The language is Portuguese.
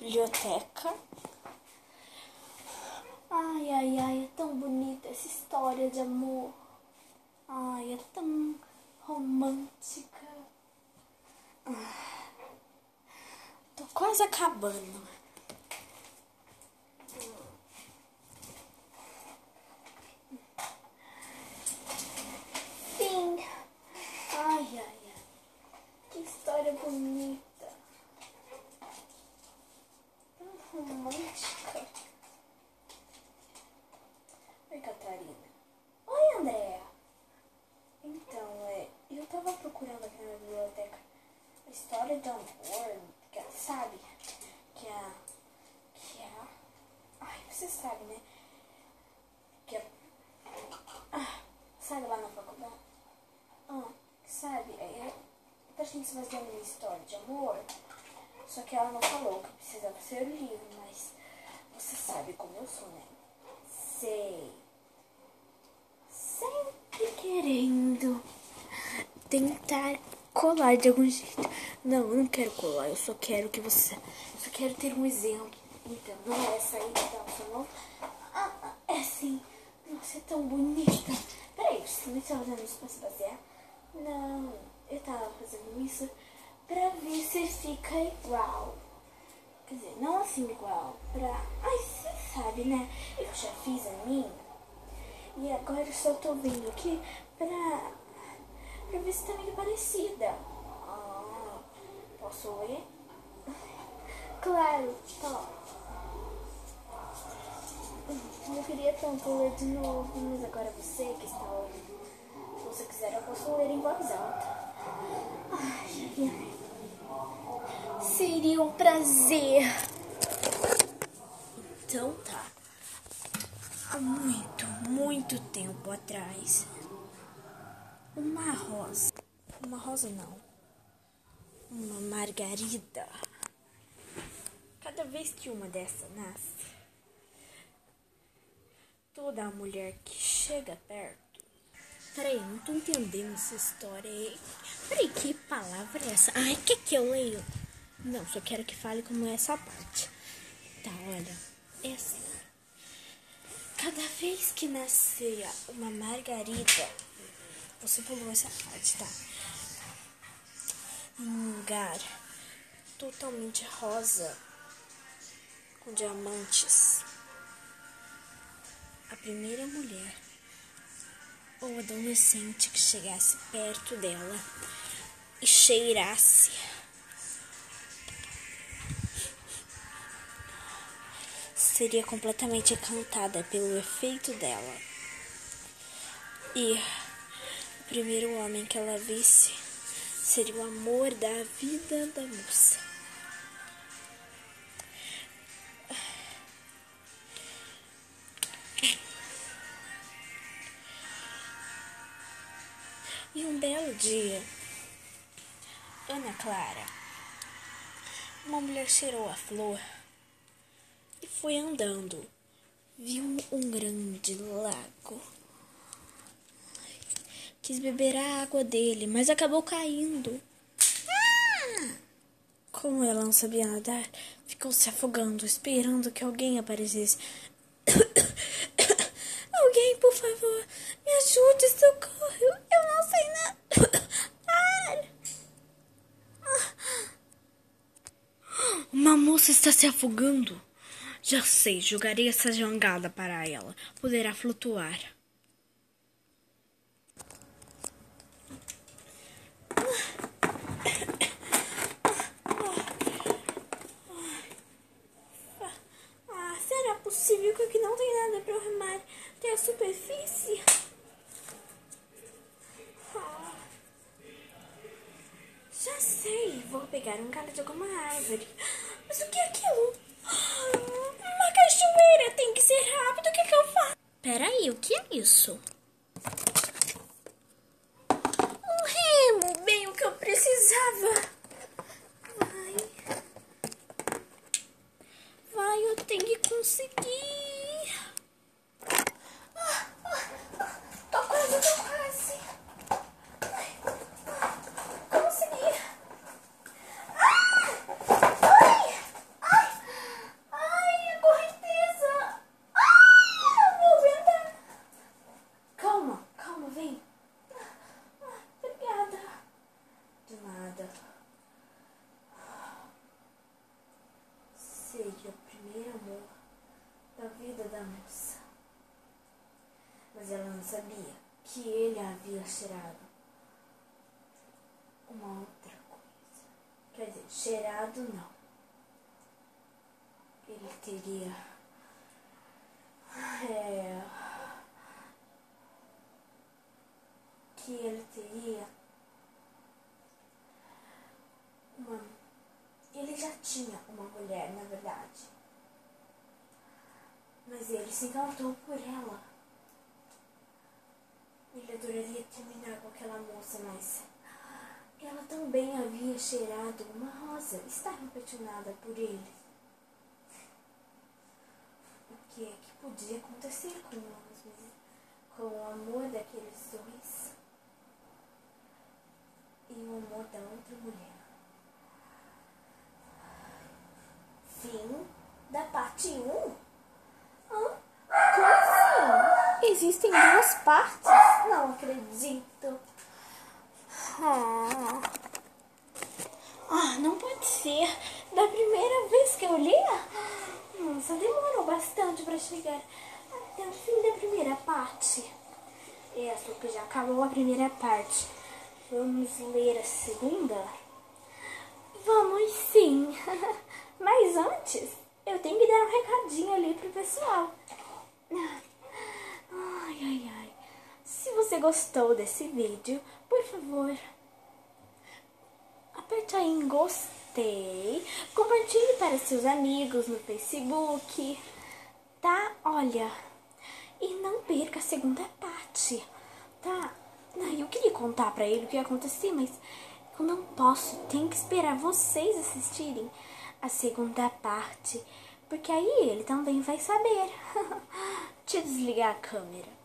biblioteca. Ai, ai, ai, é tão bonita essa história de amor. Ai, é tão romântica. Tô quase acabando. Fim. Ai, ai, ai. Que história bonita. Tão romântica. Oi, Catarina. Oi, Andréa. Então, eu tava procurando aqui na biblioteca a história de amor, que sabe? Ai, você sabe, né? Sabe lá na faculdade? Sabe? A gente fazendo uma história de amor, só que ela não falou que precisava ser livro, mas você sabe como eu sou, né? Sei. Sempre querendo tentar colar de algum jeito. Não, eu não quero colar, eu só quero que você... Eu só quero ter um exemplo. Então, não é essa aí que tá no seu nome? É assim. Nossa, é tão bonita. Peraí, você não está fazendo isso pra se basear? Não, eu tava fazendo isso pra ver se fica igual. Quer dizer, não assim igual, Ai, você sabe, né? Eu já fiz a minha. E agora eu só tô vendo aqui pra ver se tá meio parecida. Posso ler? Claro, tá. Eu queria tanto ler de novo, mas agora você que está ouvindo. Se você quiser, eu posso ler em voz alta. Ai, seria um prazer. Então tá. Há muito, muito tempo atrás, uma rosa não, uma margarida. Cada vez que uma dessa nasce, toda a mulher que chega perto... Peraí, não tô entendendo essa história aí. Peraí, que palavra é essa? Ai, que eu leio? Não, só quero que fale como é essa parte. Tá, olha, é assim. Cada vez que nascia uma margarida, você pulou essa parte, tá? Em um lugar totalmente rosa, com diamantes, a primeira mulher ou adolescente que chegasse perto dela e cheirasse seria completamente encantada pelo efeito dela. E o primeiro homem que ela visse seria o amor da vida da moça. E um belo dia, Ana Clara, uma mulher, cheirou a flor e foi andando. Viu um grande lago. Quis beber a água dele, mas acabou caindo. Como ela não sabia nadar, ficou se afogando, esperando que alguém aparecesse. Alguém, por favor, me ajude, socorro. Eu não sei nadar. Uma moça está se afogando. Já sei, jogarei essa jangada para ela. Poderá flutuar. Será possível que aqui não tem nada para o remar? Tem a superfície? Já sei, vou pegar um galho de alguma árvore. Mas o que é aquilo? Uma cachoeira, tem que ser rápido, o que eu faço? Peraí, o que é isso? Um remo, bem o que eu precisava. Vai, eu tenho que conseguir. Tô quase. Consegui. Ai! seria o primeiro amor da vida da moça. Mas ela não sabia que ele havia cheirado uma outra coisa. Quer dizer, cheirado não. Ele teria ele já tinha uma mulher, na verdade, mas ele se encantou por ela. Ele adoraria terminar com aquela moça, mas ela também havia cheirado uma rosa, estava apaixonada por ele. O que é que podia acontecer com o amor daqueles dois e o amor da outra mulher? Fim da parte 1? Como assim? Existem 2 partes? Não acredito. Não pode ser. Da primeira vez que eu li, nossa, demorou bastante para chegar até o fim da primeira parte. Só que já acabou a primeira parte. Vamos ler a segunda? Vamos sim. Mas antes, eu tenho que dar um recadinho ali pro pessoal. Ai. Se você gostou desse vídeo, por favor, aperte aí em gostei, compartilhe para seus amigos no Facebook, tá? Olha, e não perca a segunda parte, tá? Eu queria contar pra ele o que ia acontecer, mas eu não posso, tenho que esperar vocês assistirem a segunda parte, porque aí ele também vai saber. Deixa eu desligar a câmera.